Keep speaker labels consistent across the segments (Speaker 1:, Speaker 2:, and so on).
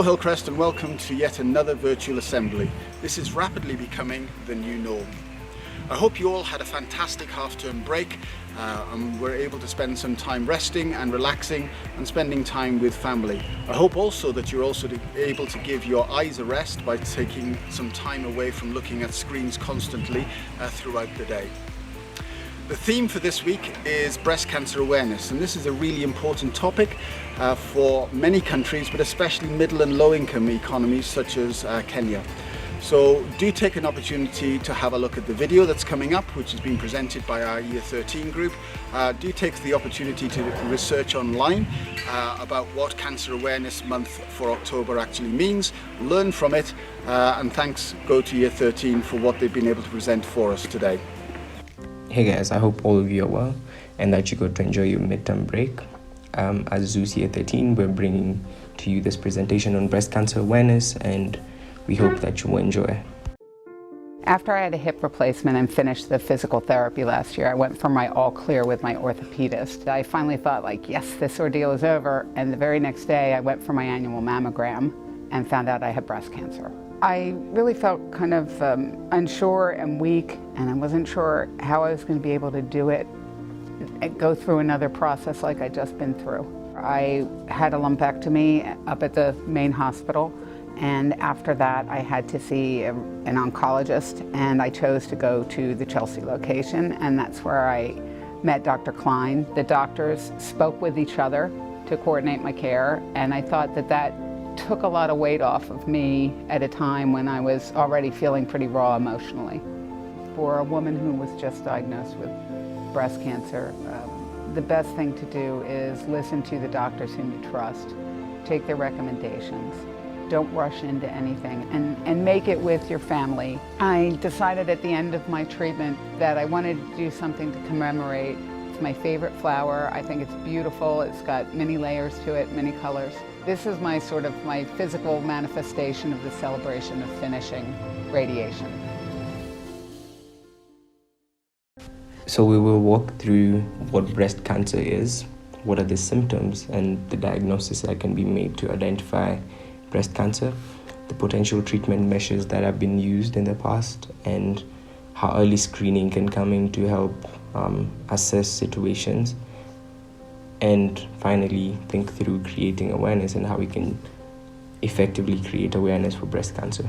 Speaker 1: Hello Hillcrest and welcome to yet another virtual assembly. This is rapidly becoming the new norm. I hope you all had a fantastic half-term break and were able to spend some time resting and relaxing and spending time with family. I hope also that you're also able to give your eyes a rest by taking some time away from looking at screens constantly throughout the day. The theme for this week is breast cancer awareness, and this is a really important topic for many countries, but especially middle and low income economies such as Kenya. So do take an opportunity to have a look at the video that's coming up, which is being presented by our Year 13 group. Do take the opportunity to research online about what Cancer Awareness Month for October actually means, learn from it, and thanks go to Year 13 for what they've been able to present for us today.
Speaker 2: Hey guys, I hope all of you are well and that you got to enjoy your midterm break. As Zeus Year 13, we're bringing to you this presentation on breast cancer awareness, and we hope that you will enjoy.
Speaker 3: After I had a hip replacement and finished the physical therapy last year, I went for my all clear with my orthopedist. I finally thought, like, yes, this ordeal is over, and the very next day I went for my annual mammogram and found out I had breast cancer. I really felt kind of unsure and weak, and I wasn't sure how I was going to be able to do it and go through another process like I'd just been through. I had a lumpectomy up at the main hospital, and after that I had to see an oncologist, and I chose to go to the Chelsea location, and that's where I met Dr. Klein. The doctors spoke with each other to coordinate my care, and I thought that took a lot of weight off of me at a time when I was already feeling pretty raw emotionally. For a woman who was just diagnosed with breast cancer, the best thing to do is listen to the doctors whom you trust, take their recommendations, don't rush into anything, and make it with your family. I decided at the end of my treatment that I wanted to do something to commemorate. It's my favorite flower. I think it's beautiful. It's got many layers to it, many colors. This is my physical manifestation of the celebration of finishing radiation.
Speaker 2: So we will walk through what breast cancer is, what are the symptoms and the diagnosis that can be made to identify breast cancer, the potential treatment measures that have been used in the past, and how early screening can come in to help assess situations, and finally think through creating awareness and how we can effectively create awareness for breast cancer.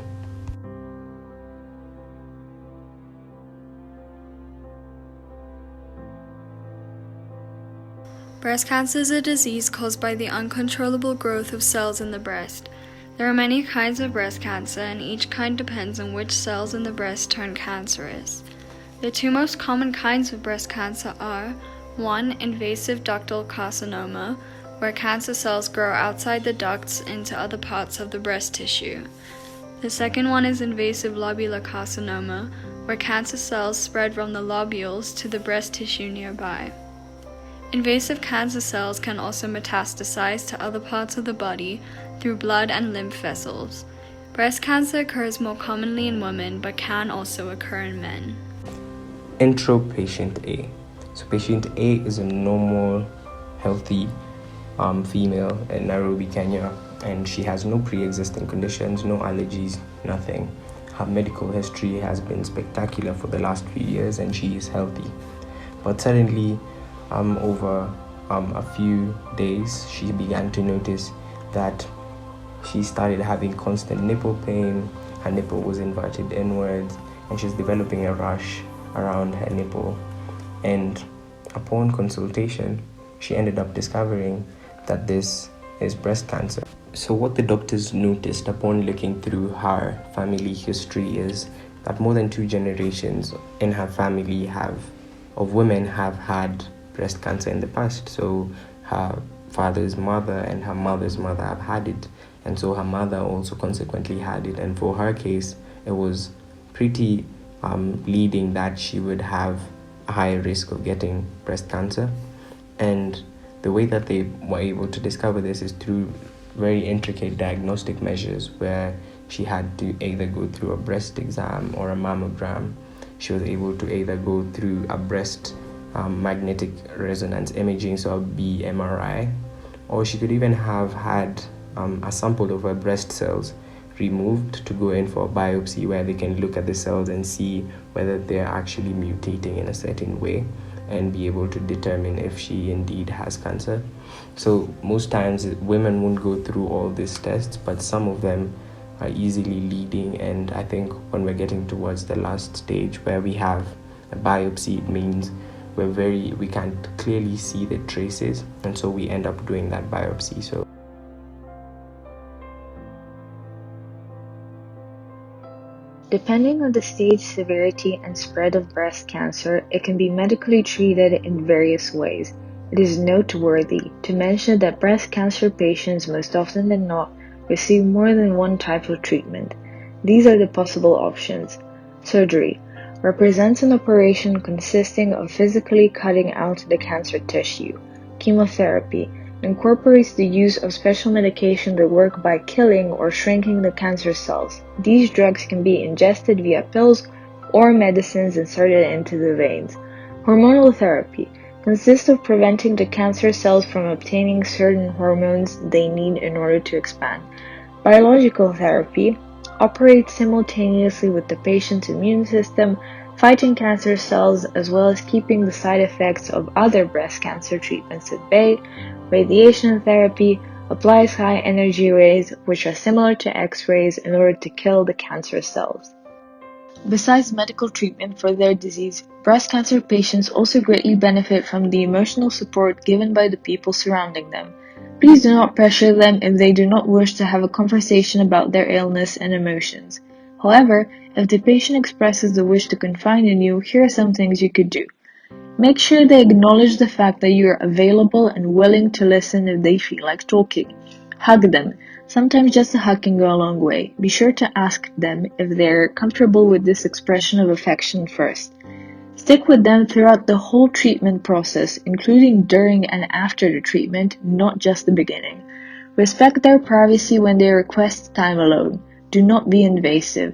Speaker 4: Breast cancer is a disease caused by the uncontrollable growth of cells in the breast. There are many kinds of breast cancer, and each kind depends on which cells in the breast turn cancerous. The two most common kinds of breast cancer are 1. Invasive ductal carcinoma, where cancer cells grow outside the ducts into other parts of the breast tissue. The second one is invasive lobular carcinoma, where cancer cells spread from the lobules to the breast tissue nearby. Invasive cancer cells can also metastasize to other parts of the body through blood and lymph vessels. Breast cancer occurs more commonly in women, but can also occur in men.
Speaker 2: Intro patient A. So patient A is a normal, healthy female in Nairobi, Kenya, and she has no pre-existing conditions, no allergies, nothing. Her medical history has been spectacular for the last few years, and she is healthy. But suddenly, over a few days, she began to notice that she started having constant nipple pain. Her nipple was inverted inwards, and she's developing a rash around her nipple. And upon consultation, she ended up discovering that this is breast cancer. So what the doctors noticed upon looking through her family history is that more than 2 generations in her family of women have had breast cancer in the past. So her father's mother and her mother's mother have had it, and so her mother also consequently had it. And for her case, it was pretty leading that she would have a higher risk of getting breast cancer. And the way that they were able to discover this is through very intricate diagnostic measures, where she had to either go through a breast exam or a mammogram. She was able to either go through a breast magnetic resonance imaging, so a BMRI, or she could even have had a sample of her breast cells removed to go in for a biopsy where they can look at the cells and see whether they're actually mutating in a certain way and be able to determine if she indeed has cancer. So most times women won't go through all these tests, but some of them are easily leading, and I think when we're getting towards the last stage where we have a biopsy, it means we can't clearly see the traces, and so we end up doing that biopsy. So
Speaker 5: depending on the stage, severity, and spread of breast cancer, it can be medically treated in various ways. It is noteworthy to mention that breast cancer patients most often than not receive more than one type of treatment. These are the possible options. Surgery represents an operation consisting of physically cutting out the cancer tissue. Chemotherapy incorporates the use of special medication that work by killing or shrinking the cancer cells. These drugs can be ingested via pills or medicines inserted into the veins. Hormonal therapy consists of preventing the cancer cells from obtaining certain hormones they need in order to expand. Biological therapy operates simultaneously with the patient's immune system, fighting cancer cells as well as keeping the side effects of other breast cancer treatments at bay. Radiation therapy applies high-energy rays, which are similar to X-rays, in order to kill the cancer cells. Besides medical treatment for their disease, breast cancer patients also greatly benefit from the emotional support given by the people surrounding them. Please do not pressure them if they do not wish to have a conversation about their illness and emotions. However, if the patient expresses the wish to confide in you, here are some things you could do. Make sure they acknowledge the fact that you are available and willing to listen if they feel like talking. Hug them. Sometimes just a hug can go a long way. Be sure to ask them if they're comfortable with this expression of affection first. Stick with them throughout the whole treatment process, including during and after the treatment, not just the beginning. Respect their privacy when they request time alone. Do not be invasive.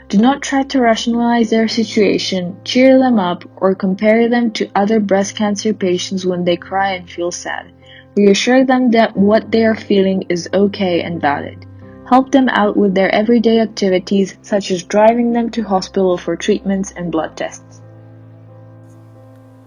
Speaker 5: Do not try to rationalize their situation, cheer them up, or compare them to other breast cancer patients when they cry and feel sad. Reassure them that what they are feeling is okay and valid. Help them out with their everyday activities, such as driving them to hospital for treatments and blood tests.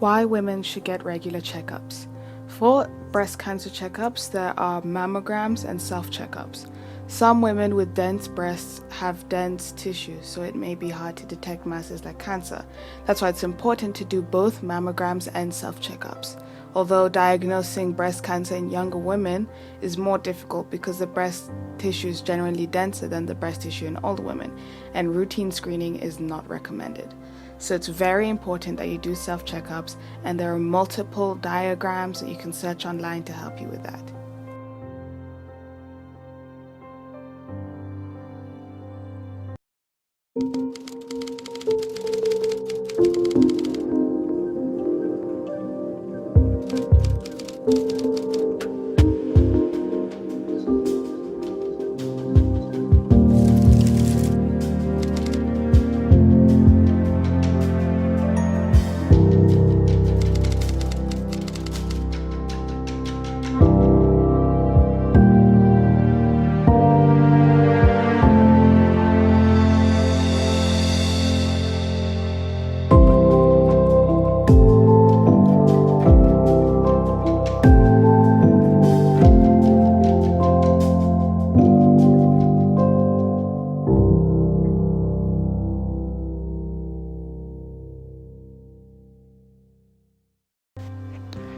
Speaker 6: Why women should get regular checkups. For breast cancer checkups, there are mammograms and self-checkups. Some women with dense breasts have dense tissues, so it may be hard to detect masses like cancer. That's why it's important to do both mammograms and self-checkups. Although diagnosing breast cancer in younger women is more difficult because the breast tissue is generally denser than the breast tissue in older women, and routine screening is not recommended. So it's very important that you do self-checkups, and there are multiple diagrams that you can search online to help you with that.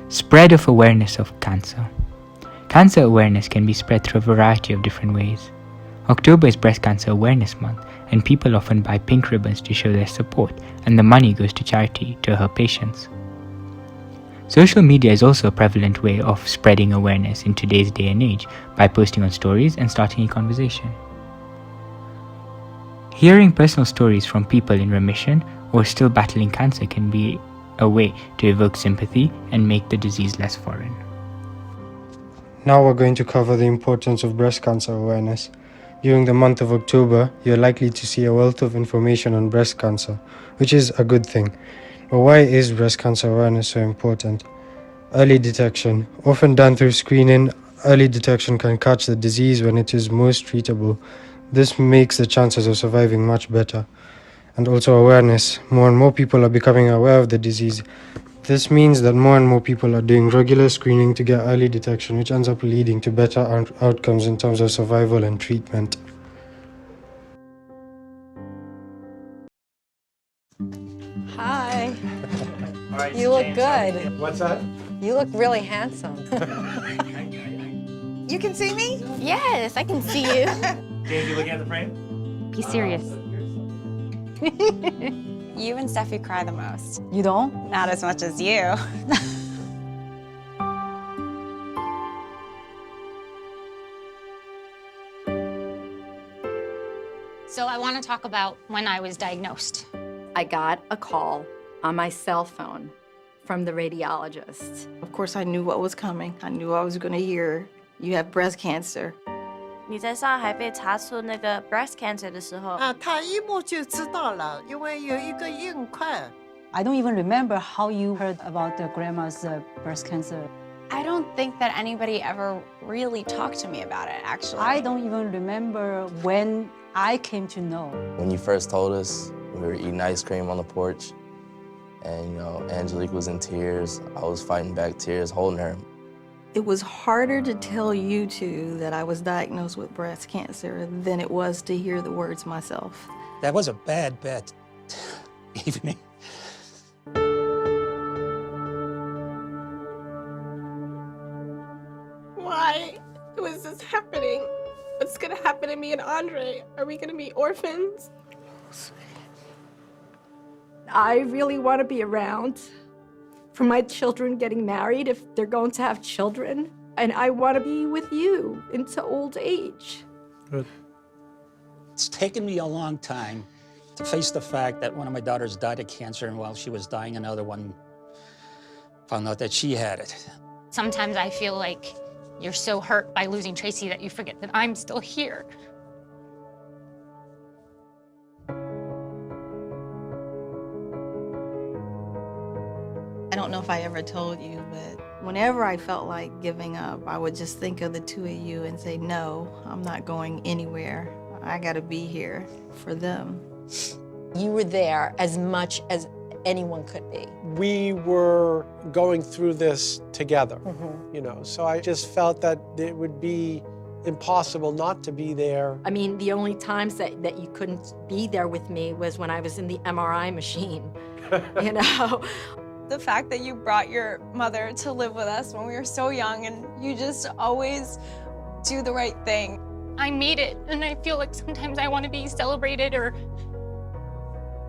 Speaker 7: Spread of awareness of cancer. Cancer awareness can be spread through a variety of different ways. October is Breast Cancer Awareness Month, and people often buy pink ribbons to show their support, and the money goes to charity to her patients. Social media is also a prevalent way of spreading awareness in today's day and age by posting on stories and starting a conversation. Hearing personal stories from people in remission or still battling cancer can be a way to evoke sympathy and make the disease less foreign.
Speaker 8: Now we're going to cover the importance of breast cancer awareness. During the month of October, you're likely to see a wealth of information on breast cancer, which is a good thing. But why is breast cancer awareness so important? Early detection, often done through screening, early detection can catch the disease when it is most treatable. This makes the chances of surviving much better. And also awareness. More and more people are becoming aware of the disease. This means that more and more people are doing regular screening to get early detection, which ends up leading to better outcomes in terms of survival and treatment.
Speaker 9: Hi. You look good.
Speaker 10: What's that?
Speaker 9: You look really handsome.
Speaker 11: You can see me?
Speaker 9: Yes, I can see you.
Speaker 10: James, you looking at the frame?
Speaker 11: Be serious. You and Steffi cry the most.
Speaker 9: You don't?
Speaker 11: Not as much as you.
Speaker 12: So I want to talk about when I was diagnosed.
Speaker 9: I got a call on my cell phone from the radiologist.
Speaker 13: Of course, I knew what was coming. I knew I was going to hear, you have breast cancer.
Speaker 14: 你在上海被查出那个 breast cancer 的时候，
Speaker 15: 他一摸就知道了，因为有一个硬块。
Speaker 16: I don't even remember how you heard about the grandma's breast cancer.
Speaker 11: I don't think that anybody ever really talked to me about it, actually.
Speaker 16: I don't even remember when I came to know.
Speaker 17: When you first told us, we were eating ice cream on the porch, and you know, Angelique was in tears. I was fighting back tears, holding her.
Speaker 13: It was harder to tell you two that I was diagnosed with breast cancer than it was to hear the words myself.
Speaker 18: That was a bad evening.
Speaker 19: Why was this happening? What's gonna happen to me and Andre? Are we gonna be orphans? I really want to be around for my children getting married if they're going to have children. And I want to be with you into old age.
Speaker 18: Good. It's taken me a long time to face the fact that one of my daughters died of cancer, and while she was dying, another one found out that she had it.
Speaker 12: Sometimes I feel like you're so hurt by losing Tracy that you forget that I'm still here.
Speaker 13: I don't know if I ever told you, but whenever I felt like giving up, I would just think of the two of you and say, no, I'm not going anywhere. I gotta be here for them.
Speaker 9: You were there as much as anyone could be.
Speaker 10: We were going through this together, you know, so I just felt that it would be impossible not to be there.
Speaker 9: I mean, the only times that you couldn't be there with me was when I was in the MRI machine, you know?
Speaker 11: The fact that you brought your mother to live with us when we were so young, and you just always do the right thing.
Speaker 12: I made it, and I feel like sometimes I want to be celebrated or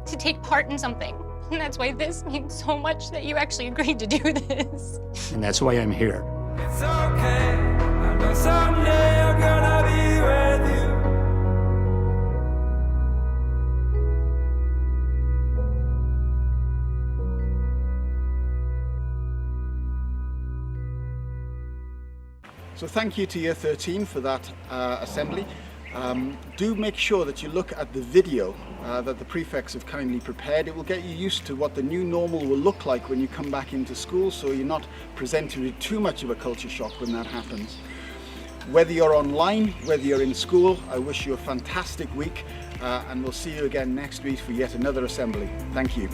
Speaker 12: to take part in something. And that's why this means so much that you actually agreed to do this.
Speaker 18: And that's why I'm here.
Speaker 20: It's okay, I know someday I'm gonna be with you.
Speaker 1: So thank you to Year 13 for that assembly. Do make sure that you look at the video that the prefects have kindly prepared. It will get you used to what the new normal will look like when you come back into school, so you're not presented with too much of a culture shock when that happens. Whether you're online, whether you're in school, I wish you a fantastic week, and we'll see you again next week for yet another assembly. Thank you.